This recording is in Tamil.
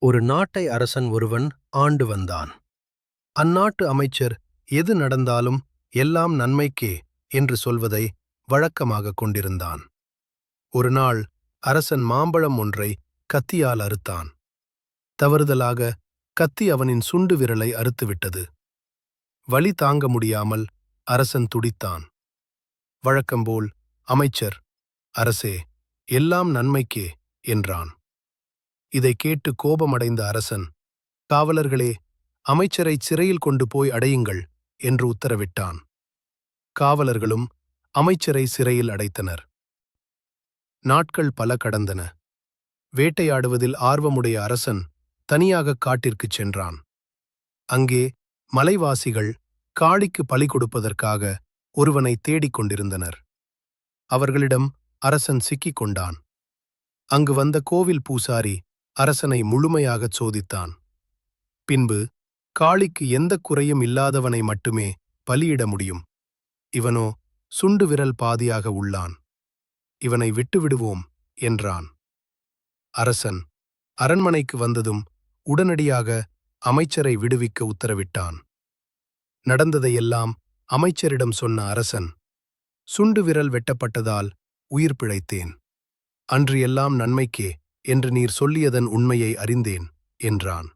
ஒரு நாட்டை அரசன் ஒருவன் ஆண்டு வந்தான். அந்நாட்டு அமைச்சர் எது நடந்தாலும் எல்லாம் நன்மைக்கே என்று சொல்வதை வழக்கமாகக் கொண்டிருந்தான். ஒரு நாள் அரசன் மாம்பழம் ஒன்றை கத்தியால் அறுத்தான். தவறுதலாக கத்தி அவனின் சுண்டு விரலை அறுத்துவிட்டது. வலி தாங்க முடியாமல் அரசன் துடித்தான். வழக்கம்போல் அமைச்சர், அரசே, எல்லாம் நன்மைக்கே என்றான். இதைக் கேட்டு கோபமடைந்த அரசன், காவலர்களே, அமைச்சரை சிறையில் கொண்டு போய் அடையுங்கள் என்று உத்தரவிட்டான். காவலர்களும் அமைச்சரை சிறையில் அடைத்தனர். நாட்கள் பல கடந்தன. வேட்டையாடுவதில் ஆர்வமுடைய அரசன் தனியாகக் காட்டிற்குச் சென்றான். அங்கே மலைவாசிகள் காளிக்கு பலி கொடுப்பதற்காக ஒருவனை தேடிக் கொண்டிருந்தனர். அவர்களிடம் அரசன் சிக்கிக் கொண்டான். அங்கு வந்த கோவில் பூசாரி அரசனை முழுமையாகச் சோதித்தான். பின்பு, காளிக்கு எந்தக் குறையும் இல்லாதவனை மட்டுமே பலியிட முடியும். இவனோ சுண்டு விரல் பாதியாக உள்ளான். இவனை விட்டுவிடுவோம் என்றான். அரசன் அரண்மனைக்கு வந்ததும் உடனடியாக அமைச்சரை விடுவிக்க உத்தரவிட்டான். நடந்ததையெல்லாம் அமைச்சரிடம் சொன்ன அரசன், சுண்டு விரல் வெட்டப்பட்டதால் உயிர் பிழைத்தேன். அன்று எல்லாம் நன்மைக்கே என்று நீர் சொல்லியதன் உண்மையை அறிந்தேன் என்றான்.